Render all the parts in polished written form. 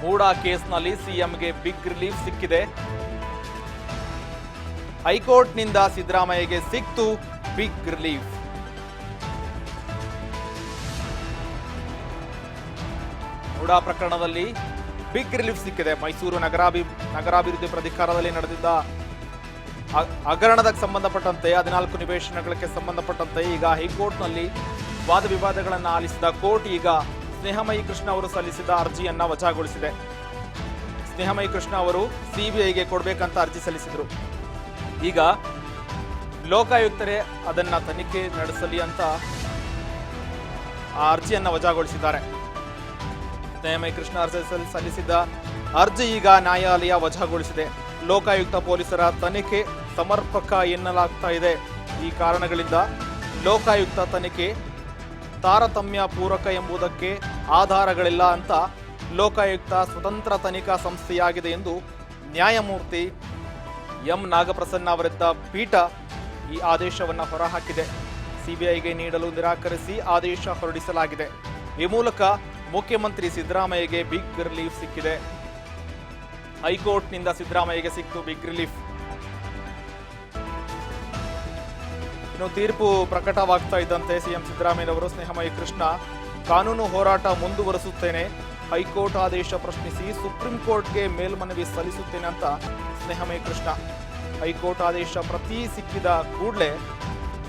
ಮೂಡಾ ಕೇಸ್ನಲ್ಲಿ ಸಿಎಂಗೆ big relief ಸಿಕ್ಕಿದೆ. ಹೈಕೋರ್ಟ್ನಿಂದ ಸಿದ್ದರಾಮಯ್ಯಗೆ ಸಿಕ್ತು ಬಿಗ್ ರಿಲೀಫ್. ಮೂಡಾ ಪ್ರಕರಣದಲ್ಲಿ ಬಿಗ್ ರಿಲೀಫ್ ಸಿಕ್ಕಿದೆ. ಮೈಸೂರು ನಗರಾಭಿವೃದ್ಧಿ ಪ್ರಾಧಿಕಾರದಲ್ಲಿ ನಡೆದಿದ್ದ ಹಗರಣಕ್ಕೆ ಸಂಬಂಧಪಟ್ಟಂತೆ 14 ನಿವೇಶನಗಳಿಗೆ ಸಂಬಂಧಪಟ್ಟಂತೆ ಈಗ ಹೈಕೋರ್ಟ್ನಲ್ಲಿ ವಾದ ವಿವಾದಗಳನ್ನು ಆಲಿಸಿದ ಕೋರ್ಟ್ ಈಗ ಸ್ನೇಹಮಯಿ ಕೃಷ್ಣ ಅವರು ಸಲ್ಲಿಸಿದ ಅರ್ಜಿಯನ್ನ ವಜಾಗೊಳಿಸಿದೆ. ಸ್ನೇಹಮಯಿ ಕೃಷ್ಣ ಅವರು ಸಿಬಿಐಗೆ ಕೊಡಬೇಕಂತ ಅರ್ಜಿ ಸಲ್ಲಿಸಿದ್ರು. ಈಗ ಲೋಕಾಯುಕ್ತರೇ ಅದನ್ನ ತನಿಖೆ ನಡೆಸಲಿ ಅಂತ ಆ ಅರ್ಜಿಯನ್ನ ವಜಾಗೊಳಿಸಿದ್ದಾರೆ. ಸ್ನೇಹಮಯಿ ಕೃಷ್ಣ ಅರ್ಜಿ ಸಲ್ಲಿಸಿದ್ದ ಅರ್ಜಿ ಈಗ ನ್ಯಾಯಾಲಯ ವಜಾಗೊಳಿಸಿದೆ. ಲೋಕಾಯುಕ್ತ ಪೊಲೀಸರ ತನಿಖೆ ಸಮರ್ಪಕ ಎನ್ನಲಾಗ್ತಾ ಇದೆ. ಈ ಕಾರಣಗಳಿಂದ ಲೋಕಾಯುಕ್ತ ತನಿಖೆ ತಾರತಮ್ಯ ಪೂರಕ ಎಂಬುದಕ್ಕೆ ಆಧಾರಗಳಿಲ್ಲ ಅಂತ ಲೋಕಾಯುಕ್ತ ಸ್ವತಂತ್ರ ತನಿಖಾ ಸಂಸ್ಥೆಯಾಗಿದೆ ಎಂದು ನ್ಯಾಯಮೂರ್ತಿ ಎಂ ನಾಗಪ್ರಸನ್ನ ಅವರಿದ್ದ ಪೀಠ ಈ ಆದೇಶವನ್ನು ಹೊರಹಾಕಿದೆ. ಸಿಬಿಐಗೆ ನೀಡಲು ನಿರಾಕರಿಸಿ ಆದೇಶ ಹೊರಡಿಸಲಾಗಿದೆ. ಈ ಮೂಲಕ ಮುಖ್ಯಮಂತ್ರಿ ಸಿದ್ದರಾಮಯ್ಯಗೆ ಬಿಗ್ ರಿಲೀಫ್ ಸಿಕ್ಕಿದೆ. ಹೈಕೋರ್ಟ್ನಿಂದ ಸಿದ್ದರಾಮಯ್ಯಗೆ ಸಿಕ್ತು ಬಿಗ್ ರಿಲೀಫ್. ಇನ್ನು ತೀರ್ಪು ಪ್ರಕಟವಾಗ್ತಾ ಇದ್ದಂತೆ ಸಿಎಂ ಸಿದ್ದರಾಮಯ್ಯನವರು ಸ್ನೇಹಮಯಿ ಕೃಷ್ಣ ಕಾನೂನು ಹೋರಾಟ ಮುಂದುವರಿಸುತ್ತೇನೆ, ಹೈಕೋರ್ಟ್ ಆದೇಶ ಪ್ರಶ್ನಿಸಿ ಸುಪ್ರೀಂ ಕೋರ್ಟ್ಗೆ ಮೇಲ್ಮನವಿ ಸಲ್ಲಿಸುತ್ತೇನೆ ಅಂತ ಸ್ನೇಹಮಯಿ ಕೃಷ್ಣ. ಹೈಕೋರ್ಟ್ ಆದೇಶ ಪ್ರತಿ ಸಿಕ್ಕಿದ ಕೂಡಲೇ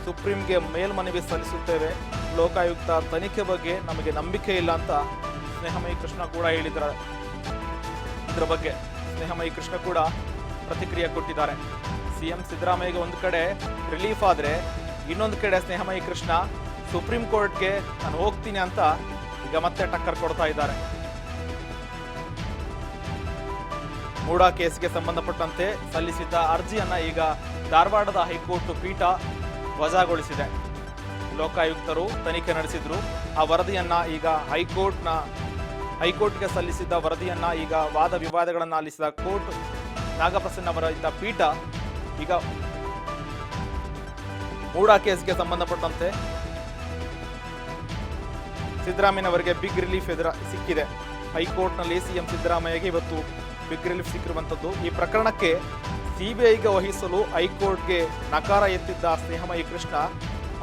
ಸುಪ್ರೀಂಗೆ ಮೇಲ್ಮನವಿ ಸಲ್ಲಿಸುತ್ತೇವೆ, ಲೋಕಾಯುಕ್ತ ತನಿಖೆ ಬಗ್ಗೆ ನಮಗೆ ನಂಬಿಕೆ ಇಲ್ಲ ಅಂತ ಸ್ನೇಹಮಯಿ ಕೃಷ್ಣ ಕೂಡ ಹೇಳಿದ್ದಾರೆ. ಇದರ ಬಗ್ಗೆ ಸ್ನೇಹಮಯಿ ಕೃಷ್ಣ ಕೂಡ ಪ್ರತಿಕ್ರಿಯೆ ಕೊಟ್ಟಿದ್ದಾರೆ. ಸಿಎಂ ಸಿದ್ದರಾಮಯ್ಯಗೆ ಒಂದು ಕಡೆ ರಿಲೀಫ್ ಆದ್ರೆ ಇನ್ನೊಂದು ಕಡೆ ಸ್ನೇಹಮಯಿ ಕೃಷ್ಣ ಸುಪ್ರೀಂ ಕೋರ್ಟ್ಗೆ ನಾನು ಹೋಗ್ತೀನಿ ಅಂತ ಈಗ ಮತ್ತೆ ಟಕ್ಕರ್ ಕೊಡ್ತಾ ಇದ್ದಾರೆ. ಮೂಡಾ ಕೇಸ್ಗೆ ಸಂಬಂಧಪಟ್ಟಂತೆ ಸಲ್ಲಿಸಿದ್ದ ಅರ್ಜಿಯನ್ನ ಈಗ ಧಾರವಾಡದ ಹೈಕೋರ್ಟ್ ಪೀಠ ವಜಾಗೊಳಿಸಿದೆ. ಲೋಕಾಯುಕ್ತರು ತನಿಖೆ ನಡೆಸಿದ್ರು. ಆ ವರದಿಯನ್ನ ಈಗ ಹೈಕೋರ್ಟ್ಗೆ ಸಲ್ಲಿಸಿದ್ದ ವರದಿಯನ್ನ ಈಗ ವಾದ ವಿವಾದಗಳನ್ನು ಆಲಿಸಿದ ಕೋರ್ಟ್ ನಾಗಪ್ರಸನ್ನ ಅವರ ಇದ್ದ ಪೀಠ ಈಗ ಮೂಡಾ ಕೇಸ್ಗೆ ಸಂಬಂಧಪಟ್ಟಂತೆ ಸಿದ್ದರಾಮಯ್ಯನವರಿಗೆ ಬಿಗ್ ರಿಲೀಫ್ ಸಿಕ್ಕಿದೆ. ಹೈಕೋರ್ಟ್ನಲ್ಲಿ ಸಿಎಂ ಸಿದ್ದರಾಮಯ್ಯಗೆ ಇವತ್ತು ಬಿಗ್ ರಿಲೀಫ್ ಸಿಕ್ಕಿರುವಂಥದ್ದು. ಈ ಪ್ರಕರಣಕ್ಕೆ ಸಿಬಿಐಗೆ ವಹಿಸಲು ಹೈಕೋರ್ಟ್ಗೆ ನಕಾರ ಎತ್ತಿದ್ದ ಸ್ನೇಹಮಯಿ ಕೃಷ್ಣ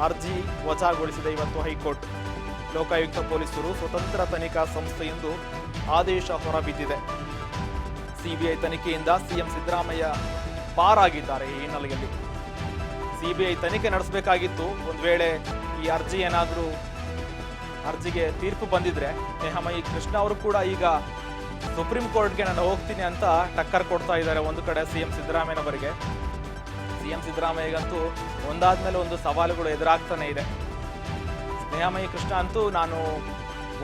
ಅರ್ಜಿ ವಜಾಗೊಳಿಸಿದೆ ಇವತ್ತು ಹೈಕೋರ್ಟ್. ಲೋಕಾಯುಕ್ತ ಪೊಲೀಸರು ಸ್ವತಂತ್ರ ತನಿಖಾ ಸಂಸ್ಥೆ ಎಂದು ಆದೇಶ ಹೊರಬಿದ್ದಿದೆ. ಸಿಬಿಐ ತನಿಖೆಯಿಂದ ಸಿಎಂ ಸಿದ್ದರಾಮಯ್ಯ ಪಾರಾಗಿದ್ದಾರೆ. ಈ ಹಿನ್ನೆಲೆಯಲ್ಲಿ ಸಿಬಿಐ ತನಿಖೆ ನಡೆಸಬೇಕಾಗಿತ್ತು. ಒಂದು ವೇಳೆ ಈ ಅರ್ಜಿಗೆ ತೀರ್ಪು ಬಂದಿದ್ರೆ ಸ್ನೇಹಮಯಿ ಕೃಷ್ಣ ಅವರು ಕೂಡ ಈಗ ಸುಪ್ರೀಂ ಕೋರ್ಟ್ಗೆ ನಾನು ಹೋಗ್ತೀನಿ ಅಂತ ಟಕ್ಕರ್ ಕೊಡ್ತಾ ಇದ್ದಾರೆ. ಒಂದು ಕಡೆ ಸಿಎಂ ಸಿದ್ದರಾಮಯ್ಯನವರಿಗೆ. ಸಿಎಂ ಸಿದ್ದರಾಮಯ್ಯಗಂತೂ ಒಂದಾದ್ಮೇಲೆ ಒಂದು ಸವಾಲುಗಳು ಎದುರಾಗ್ತಾನೆ ಇದೆ. ಸ್ನೇಹಮಯಿ ಕೃಷ್ಣ ಅಂತೂ ನಾನು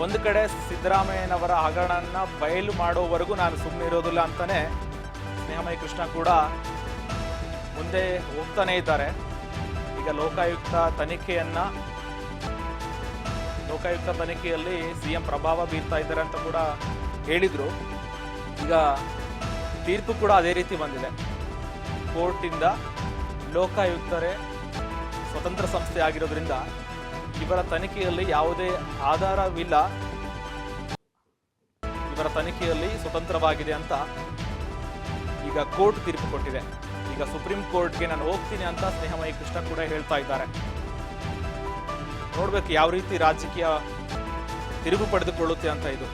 ಒಂದು ಕಡೆ ಸಿದ್ದರಾಮಯ್ಯನವರ ಹಗರಣನ ಬಯಲು ಮಾಡೋವರೆಗೂ ನಾನು ಸುಮ್ಮನೆ ಇರೋದಿಲ್ಲ ಅಂತಾನೆ ಸ್ನೇಹಮಯಿ ಕೃಷ್ಣ ಕೂಡ ಮುಂದೆ ಹೋಗ್ತಾನೆ ಇದ್ದಾರೆ. ಈಗ ಲೋಕಾಯುಕ್ತ ತನಿಖೆಯಲ್ಲಿ ಸಿಎಂ ಪ್ರಭಾವ ಬೀರ್ತಾ ಇದ್ದಾರೆ ಅಂತ ಕೂಡ ಹೇಳಿದ್ರು. ಈಗ ತೀರ್ಪು ಕೂಡ ಅದೇ ರೀತಿ ಬಂದಿದೆ. ಕೋರ್ಟಿಂದ ಲೋಕಾಯುಕ್ತರೇ ಸ್ವತಂತ್ರ ಸಂಸ್ಥೆ ಆಗಿರೋದ್ರಿಂದ ಇವರ ತನಿಖೆಯಲ್ಲಿ ಯಾವುದೇ ಆಧಾರವಿಲ್ಲ, ಇವರ ತನಿಖೆಯಲ್ಲಿ ಸ್ವತಂತ್ರವಾಗಿದೆ ಅಂತ ಈಗ ಕೋರ್ಟ್ ತೀರ್ಪು ಕೊಟ್ಟಿದೆ. ಈಗ ಸುಪ್ರೀಂ ಕೋರ್ಟ್ಗೆ ನಾನು ಹೋಗ್ತೀನಿ ಅಂತ ಸ್ನೇಹಮಯಿ ಕೃಷ್ಣ ಕೂಡ ಹೇಳ್ತಾ ಇದ್ದಾರೆ. ನೋಡ್ಬೇಕು ಯಾವ ರೀತಿ ರಾಜಕೀಯ ತಿರುವು ಪಡೆದುಕೊಳ್ಳುತ್ತೆ ಅಂತ. ಇದು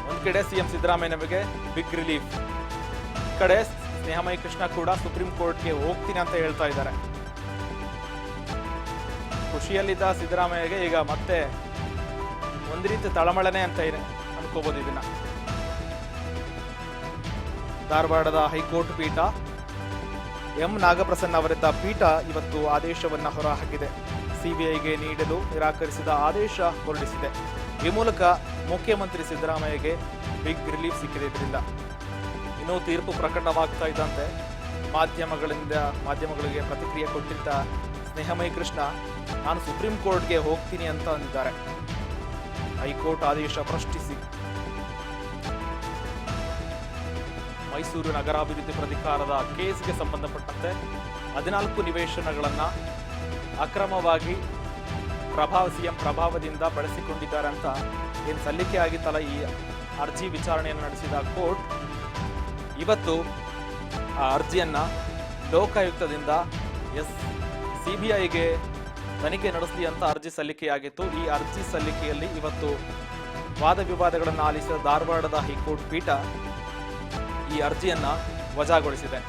ಒಂದ್ ಕಡೆ ಸಿಎಂ ಸಿದ್ದರಾಮಯ್ಯನವರಿಗೆ ಬಿಗ್ ರಿಲೀಫ್, ಕಡೆ ಸ್ನೇಹಮಯಿ ಕೃಷ್ಣ ಕೂಡ ಸುಪ್ರೀಂ ಕೋರ್ಟ್ಗೆ ಹೋಗ್ತೀನಿ ಅಂತ ಹೇಳ್ತಾ ಇದ್ದಾರೆ. ಖುಷಿಯಲ್ಲಿದ್ದ ಸಿದ್ದರಾಮಯ್ಯಗೆ ಈಗ ಮತ್ತೆ ಒಂದು ರೀತಿ ತಳಮಳನೆ ಅಂತ ಅನ್ಕೋಬಹುದು. ಇದನ್ನ ಧಾರವಾಡದ ಹೈಕೋರ್ಟ್ ಪೀಠ ಎಂ ನಾಗಪ್ರಸನ್ನ ಅವರಿದ್ದ ಪೀಠ ಇವತ್ತು ಆದೇಶವನ್ನ ಹೊರಹಾಕಿದೆ. ಸಿಬಿಐಗೆ ನೀಡಲು ನಿರಾಕರಿಸಿದ ಆದೇಶ ಹೊರಡಿಸಿದೆ. ಈ ಮೂಲಕ ಮುಖ್ಯಮಂತ್ರಿ ಸಿದ್ದರಾಮಯ್ಯಗೆ ಬಿಗ್ ರಿಲೀಫ್ ಸಿಕ್ಕಿದೆ. ಇದರಿಂದ ಇನ್ನೂ ತೀರ್ಪು ಪ್ರಕಟವಾಗ್ತಾ ಇದ್ದಂತೆ ಮಾಧ್ಯಮಗಳಿಗೆ ಪ್ರತಿಕ್ರಿಯೆ ಕೊಟ್ಟಿದ್ದ ಸ್ನೇಹಮಯಿ ಕೃಷ್ಣ ನಾನು ಸುಪ್ರೀಂ ಕೋರ್ಟ್ಗೆ ಹೋಗ್ತೀನಿ ಅಂತ ಅಂದಿದ್ದಾರೆ. ಹೈಕೋರ್ಟ್ ಆದೇಶ ಪ್ರಶ್ನಿಸಿ ಮೈಸೂರು ನಗರಾಭಿವೃದ್ಧಿ ಪ್ರಾಧಿಕಾರದ ಕೇಸ್ಗೆ ಸಂಬಂಧಪಟ್ಟಂತೆ 14 ನಿವೇಶನಗಳನ್ನು ಅಕ್ರಮವಾಗಿ ಸಿಎಂ ಪ್ರಭಾವದಿಂದ ಬಳಸಿಕೊಂಡಿದ್ದಾರೆ ಅಂತ ಏನು ಸಲ್ಲಿಕೆ ಆಗಿತ್ತಲ್ಲ ಈ ಅರ್ಜಿ ವಿಚಾರಣೆಯನ್ನು ನಡೆಸಿದ ಕೋರ್ಟ್ ಇವತ್ತು ಆ ಅರ್ಜಿಯನ್ನ ಲೋಕಾಯುಕ್ತದಿಂದ ಸಿಬಿಐಗೆ ತನಿಖೆ ನಡೆಸಲಿ ಅಂತ ಅರ್ಜಿ ಸಲ್ಲಿಕೆಯಾಗಿತ್ತು. ಈ ಅರ್ಜಿ ಸಲ್ಲಿಕೆಯಲ್ಲಿ ಇವತ್ತು ವಾದ ವಿವಾದಗಳನ್ನು ಆಲಿಸಿದ ಧಾರವಾಡದ ಹೈಕೋರ್ಟ್ ಪೀಠ ಈ ಅರ್ಜಿಯನ್ನ ವಜಾಗೊಳಿಸಿದೆ.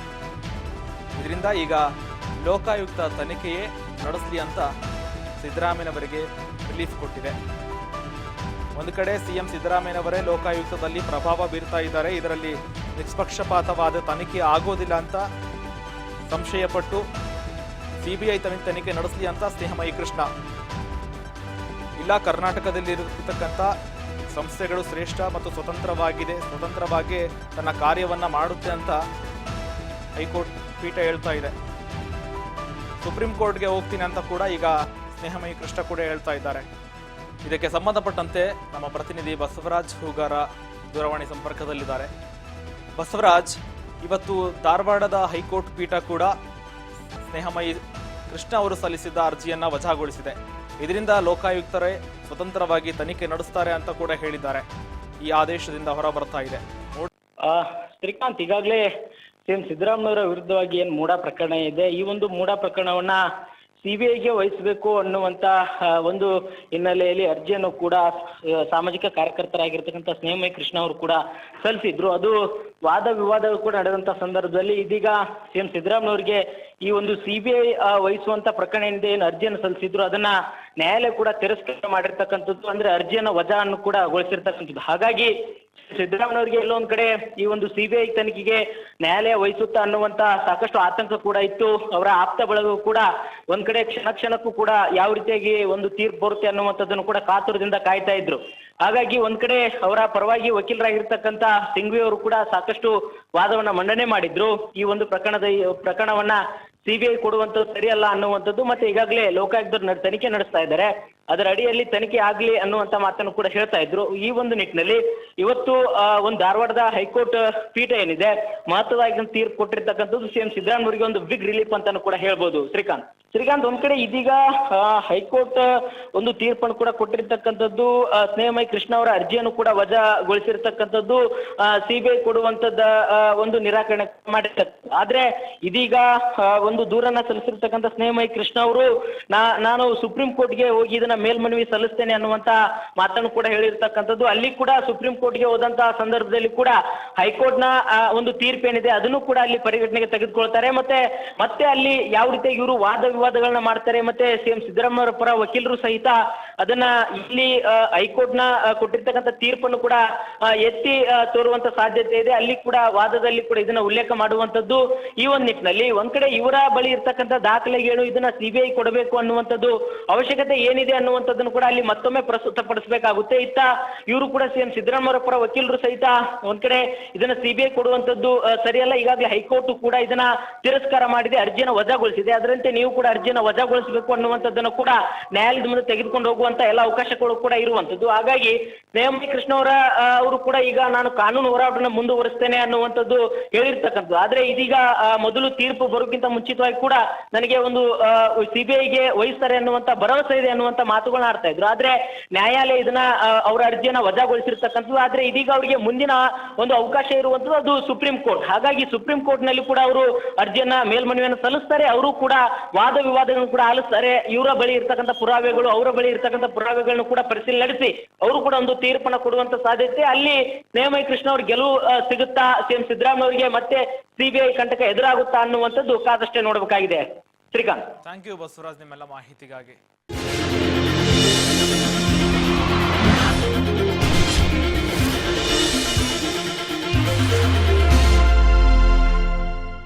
ಇದರಿಂದ ಈಗ ಲೋಕಾಯುಕ್ತ ತನಿಖೆಯೇ ನಡೆಸಲಿ ಅಂತ ಸಿದ್ದರಾಮಯ್ಯನವರಿಗೆ ರಿಲೀಫ್ ಕೊಟ್ಟಿದೆ. ಒಂದು ಕಡೆ ಸಿಎಂ ಸಿದ್ದರಾಮಯ್ಯನವರೇ ಲೋಕಾಯುಕ್ತದಲ್ಲಿ ಪ್ರಭಾವ ಬೀರ್ತಾ ಇದ್ದಾರೆ. ಇದರಲ್ಲಿ ನಿಷ್ಪಕ್ಷಪಾತವಾದ ತನಿಖೆ ಆಗೋದಿಲ್ಲ ಅಂತ ಸಂಶಯಪಟ್ಟು ಸಿಬಿಐ ತನಿಖೆ ನಡೆಸಲಿ ಅಂತ ಸ್ನೇಹಮಯಿ ಕೃಷ್ಣ, ಇಲ್ಲ ಕರ್ನಾಟಕದಲ್ಲಿ ಇರತಕ್ಕಂಥ ಸಂಸ್ಥೆಗಳು ಶ್ರೇಷ್ಠ ಮತ್ತು ಸ್ವತಂತ್ರವಾಗಿ ತನ್ನ ಕಾರ್ಯವನ್ನ ಮಾಡುತ್ತೆ ಅಂತ ಹೈಕೋರ್ಟ್ ಪೀಠ ಹೇಳ್ತಾ ಇದೆ. ಸುಪ್ರೀಂ ಕೋರ್ಟ್ಗೆ ಹೋಗ್ತೀನಿ ಅಂತ ಕೂಡ ಈಗ ಸ್ನೇಹಮಯಿ ಕೃಷ್ಣ ಕೂಡ ಹೇಳ್ತಾ ಇದ್ದಾರೆ. ಇದಕ್ಕೆ ಸಂಬಂಧಪಟ್ಟಂತೆ ನಮ್ಮ ಪ್ರತಿನಿಧಿ ಬಸವರಾಜ್ ಹೂಗಾರ ದೂರವಾಣಿ ಸಂಪರ್ಕದಲ್ಲಿದ್ದಾರೆ. ಬಸವರಾಜ್, ಇವತ್ತು ಧಾರವಾಡದ ಹೈಕೋರ್ಟ್ ಪೀಠ ಕೂಡ ಸ್ನೇಹಮಯಿ ಕೃಷ್ಣ ಅವರು ಸಲ್ಲಿಸಿದ್ದ ಅರ್ಜಿಯನ್ನ ವಜಾಗೊಳಿಸಿದೆ. ಇದರಿಂದ ಲೋಕಾಯುಕ್ತರೇ ಸ್ವತಂತ್ರವಾಗಿ ತನಿಖೆ ನಡೆಸ್ತಾರೆ ಅಂತ ಕೂಡ ಹೇಳಿದ್ದಾರೆ. ಈ ಆದೇಶದಿಂದ ಹೊರ ಬರ್ತಾ ಇದೆ. ಶ್ರೀಕಾಂತ್, ಈಗಾಗಲೇ ಸಿಎಂ ಸಿದ್ದರಾಮಯ್ಯವರ ವಿರುದ್ಧವಾಗಿ ಏನು ಮೂಢ ಪ್ರಕರಣ ಇದೆ, ಈ ಒಂದು ಮೂಢ ಪ್ರಕರಣವನ್ನ ಸಿಬಿಐಗೆ ವಹಿಸಬೇಕು ಅನ್ನುವಂತ ಒಂದು ಹಿನ್ನೆಲೆಯಲ್ಲಿ ಅರ್ಜಿಯನ್ನು ಕೂಡ ಸಾಮಾಜಿಕ ಕಾರ್ಯಕರ್ತರಾಗಿರ್ತಕ್ಕಂಥ ಸ್ನೇಹಮಯಿ ಕೃಷ್ಣ ಅವರು ಕೂಡ ಸಲ್ಲಿಸಿದ್ರು. ಅದು ವಾದ ವಿವಾದಗಳು ಕೂಡ ನಡೆದಂತ ಸಂದರ್ಭದಲ್ಲಿ ಇದೀಗ ಸಿಎಂ ಸಿದ್ದರಾಮಯ್ಯವರಿಗೆ ಈ ಒಂದು ಸಿಬಿಐ ವಹಿಸುವಂತ ಪ್ರಕರಣ ಏನಿದೆ, ಏನು ಅರ್ಜಿಯನ್ನು ಸಲ್ಲಿಸಿದ್ರು ಅದನ್ನ ನ್ಯಾಯಾಲಯ ಕೂಡ ತಿರಸ್ಕಾರ ಮಾಡಿರ್ತಕ್ಕಂಥದ್ದು, ಅಂದ್ರೆ ಅರ್ಜಿಯನ್ನು ವಜಾವನ್ನು ಕೂಡ ಗೊಳಿಸಿರ್ತಕ್ಕಂಥದ್ದು. ಹಾಗಾಗಿ ಸಿದ್ದರಾಮಯ್ಯವರಿಗೆ ಎಲ್ಲೊಂದ್ ಕಡೆ ಈ ಒಂದು ಸಿಬಿಐ ತನಿಖೆಗೆ ನ್ಯಾಯಾಲಯ ವಹಿಸುತ್ತಾ ಅನ್ನುವಂತ ಸಾಕಷ್ಟು ಆತಂಕ ಕೂಡ ಇತ್ತು. ಅವರ ಆಪ್ತ ಬಳಗವು ಕೂಡ ಒಂದ್ ಕಡೆ ಕ್ಷಣಕ್ಕೂ ಕೂಡ ಯಾವ ರೀತಿಯಾಗಿ ಒಂದು ತೀರ್ಪು ಬರುತ್ತೆ ಅನ್ನುವಂಥದ್ದನ್ನು ಕೂಡ ಕಾತುರದಿಂದ ಕಾಯ್ತಾ ಇದ್ರು. ಹಾಗಾಗಿ ಒಂದ್ ಕಡೆ ಅವರ ಪರವಾಗಿ ವಕೀಲರಾಗಿರ್ತಕ್ಕಂಥ ಸಿಂಘ್ವಿ ಅವರು ಕೂಡ ಸಾಕಷ್ಟು ವಾದವನ್ನ ಮಂಡನೆ ಮಾಡಿದ್ರು. ಈ ಒಂದು ಪ್ರಕರಣವನ್ನ ಸಿಬಿಐ ಕೊಡುವಂಥದ್ದು ಸರಿಯಲ್ಲ ಅನ್ನುವಂಥದ್ದು, ಮತ್ತೆ ಈಗಾಗಲೇ ಲೋಕಾಯುಕ್ತರು ತನಿಖೆ ನಡೆಸ್ತಾ ಇದ್ದಾರೆ, ಅದರ ಅಡಿಯಲ್ಲಿ ತನಿಖೆ ಆಗ್ಲಿ ಅನ್ನುವಂತ ಮಾತನ್ನು ಕೂಡ ಹೇಳ್ತಾ ಇದ್ರು. ಈ ಒಂದು ನಿಟ್ಟಿನಲ್ಲಿ ಇವತ್ತು ಒಂದು ಧಾರವಾಡದ ಹೈಕೋರ್ಟ್ ಪೀಠ ಏನಿದೆ ಮಹತ್ವವಾಗಿ ತೀರ್ಪು ಕೊಟ್ಟಿರ್ತಕ್ಕಂಥದ್ದು ಸಿಎಂ ಸಿದ್ದರಾಮಯ್ಯವರಿಗೆ ಒಂದು ಬಿಗ್ ರಿಲೀಫ್ ಅಂತಾನು ಕೂಡ ಹೇಳ್ಬೋದು. ಶ್ರೀಕಾಂತ್, ಒಂದ್ ಕಡೆ ಇದೀಗ ಹೈಕೋರ್ಟ್ ಒಂದು ತೀರ್ಪನ್ನು ಕೂಡ ಕೊಟ್ಟಿರ್ತಕ್ಕಂಥದ್ದು, ಸ್ನೇಹಮಯಿ ಕೃಷ್ಣ ಅವರ ಅರ್ಜಿಯನ್ನು ಕೂಡ ವಜಾಗೊಳಿಸಿರ್ತಕ್ಕಂಥದ್ದು, ಸಿಬಿಐ ಕೊಡುವಂತದ್ದ ಒಂದು ನಿರಾಕರಣೆ ಮಾಡಿರ್ತಕ್ಕಂಥ. ಆದ್ರೆ ಇದೀಗ ಒಂದು ದೂರನ್ನ ಸಲ್ಲಿಸಿರ್ತಕ್ಕಂಥ ಸ್ನೇಹಮಯಿ ಕೃಷ್ಣ ಅವರು ನಾನು ಸುಪ್ರೀಂ ಕೋರ್ಟ್ಗೆ ಹೋಗಿ ಇದನ್ನ ಮೇಲ್ಮನವಿ ಸಲ್ಲಿಸ್ತೇನೆ ಅನ್ನುವಂತ ಮಾತನ್ನು ಕೂಡ ಹೇಳಿರ್ತಕ್ಕಂಥದ್ದು. ಅಲ್ಲಿ ಕೂಡ ಸುಪ್ರೀಂ ಕೋರ್ಟ್ಗೆ ಹೋದಂತಹ ಸಂದರ್ಭದಲ್ಲಿ ಕೂಡ ಹೈಕೋರ್ಟ್ನ ಒಂದು ತೀರ್ಪೇನಿದೆ ಅದನ್ನು ಕೂಡ ಅಲ್ಲಿ ಪರಿಗಣನೆಗೆ ತೆಗೆದುಕೊಳ್ತಾರೆ. ಮತ್ತೆ ಅಲ್ಲಿ ಯಾವ ರೀತಿ ಇವರು ವಾದ ವಿವಾದಗಳನ್ನ ಮಾಡ್ತಾರೆ, ಮತ್ತೆ ಸಿಎಂ ಸಿದ್ದರಾಮಯ್ಯ ಪರ ವಕೀಲರು ಸಹಿತ ಅದನ್ನ ಇಲ್ಲಿ ಹೈಕೋರ್ಟ್ನ ಕೊಟ್ಟಿರ್ತಕ್ಕಂಥ ತೀರ್ಪನ್ನು ಕೂಡ ಎತ್ತಿ ತೋರುವಂತ ಸಾಧ್ಯತೆ ಇದೆ. ಅಲ್ಲಿ ಕೂಡ ವಾದದಲ್ಲಿ ಕೂಡ ಇದನ್ನ ಉಲ್ಲೇಖ ಮಾಡುವಂತದ್ದು. ಈ ಒಂದು ನಿಟ್ಟಿನಲ್ಲಿ ಒಂದ್ ಕಡೆ ಇವರ ಬಳಿ ಇರ್ತಕ್ಕಂಥ ದಾಖಲೆಗಳು ಇದನ್ನ ಸಿಬಿಐ ಕೊಡಬೇಕು ಅನ್ನುವಂಥದ್ದು ಅವಶ್ಯಕತೆ ಏನಿದೆ ಅನ್ನುವಂಥದ್ದನ್ನು ಕೂಡ ಅಲ್ಲಿ ಮತ್ತೊಮ್ಮೆ ಪ್ರಸ್ತುತಪಡಿಸಬೇಕಾಗುತ್ತೆ. ಇತ್ತ ಇವರು ಕೂಡ ಸಿಎಂ ಸಿದ್ದರಾಮಯ್ಯ ಪರ ವಕೀಲರು ಸಹಿತ ಒಂದ್ ಕಡೆ ಇದನ್ನ ಸಿಬಿಐ ಕೊಡುವಂತದ್ದು ಸರಿಯಲ್ಲ, ಈಗಾಗಲೇ ಹೈಕೋರ್ಟ್ ಕೂಡ ಇದನ್ನ ತಿರಸ್ಕಾರ ಮಾಡಿದೆ, ಅರ್ಜಿಯನ್ನು ವಜಾಗೊಳಿಸಿದೆ, ಅದರಂತೆ ನೀವು ಕೂಡ ಅರ್ಜಿಯನ್ನು ವಜಾಗೊಳಿಸಬೇಕು ಅನ್ನುವಂಥದ್ದನ್ನು ಕೂಡ ನ್ಯಾಯಾಲಯದ ಮುಂದೆ ತೆಗೆದುಕೊಂಡು ಹೋಗುವಂತ ಎಲ್ಲ ಅವಕಾಶಗಳು ಕೂಡ ಇರುವಂತದ್ದು. ಹಾಗಾಗಿ ಸ್ನೇಹಮಯಿ ಕೃಷ್ಣ ಅವರು ಕೂಡ ಈಗ ನಾನು ಕಾನೂನು ಹೋರಾಟವನ್ನು ಮುಂದುವರಿಸ್ತೇನೆ ಅನ್ನುವಂಥದ್ದು ಹೇಳಿರ್ತಕ್ಕಂಥದ್ದು. ಆದ್ರೆ ಇದೀಗ ಮೊದಲು ತೀರ್ಪು ಬರೋಕ್ಕಿಂತ ಮುಂಚಿತವಾಗಿ ಕೂಡ ನನಗೆ ಒಂದು ಸಿಬಿಐಗೆ ವಹಿಸ್ತಾರೆ ಅನ್ನುವಂತ ಭರವಸೆ ಇದೆ ಅನ್ನುವಂತ ಮಾತುಗಳನ್ನ ಆಡ್ತಾ ಇದ್ರು. ಆದ್ರೆ ನ್ಯಾಯಾಲಯ ಇದನ್ನ ಅವರ ಅರ್ಜಿಯನ್ನ ವಜಾಗೊಳಿಸಿರ್ತಕ್ಕಂಥದ್ದು. ಆದ್ರೆ ಇದೀಗ ಅವರಿಗೆ ಮುಂದಿನ ಒಂದು ಅವಕಾಶ ಇರುವಂತದ್ದು ಅದು ಸುಪ್ರೀಂ ಕೋರ್ಟ್. ಹಾಗಾಗಿ ಸುಪ್ರೀಂ ಕೋರ್ಟ್ ನಲ್ಲಿ ಕೂಡ ಅವರು ಅರ್ಜಿಯನ್ನ ಮೇಲ್ಮನವಿಯನ್ನು ಸಲ್ಲಿಸ್ತಾರೆ, ಅವರು ಕೂಡ ವಾದ ವಿವಾದಗಳನ್ನು ಕೂಡ ಆಲಿಸ್ತಾರೆ. ಇವರ ಬಳಿ ಇರ್ತಕ್ಕಂಥ ಪುರಾವೆಗಳು, ಅವರ ಬಳಿ ಇರ್ತಕ್ಕಂಥ ಪುರಾವೆಗಳನ್ನು ಕೂಡ ಪರಿಶೀಲನೆ ನಡೆಸಿ ಅವರು ಕೂಡ ಒಂದು ತೀರ್ಪನ್ನ ಕೊಡುವಂತ ಸಾಧ್ಯತೆ. ಅಲ್ಲಿ ಸ್ನೇಹಮಯಿ ಕೃಷ್ಣ ಅವ್ರ ಗೆಲುವು ಸಿಗುತ್ತಾ, ಸಿಎಂ ಸಿದ್ದರಾಮಯ್ಯ ಅವರಿಗೆ ಮತ್ತೆ ಸಿಬಿಐ ಕಂಟಕ ಎದುರಾಗುತ್ತಾ ಅನ್ನುವಂಥದ್ದು ಕಾದಷ್ಟೇ ನೋಡಬೇಕಾಗಿದೆ. ಶ್ರೀಕಾಂತ್, ಥ್ಯಾಂಕ್ ಯು ಬಸವರಾಜ್ ನಿಮ್ಮೆಲ್ಲ ಮಾಹಿತಿಗಾಗಿ.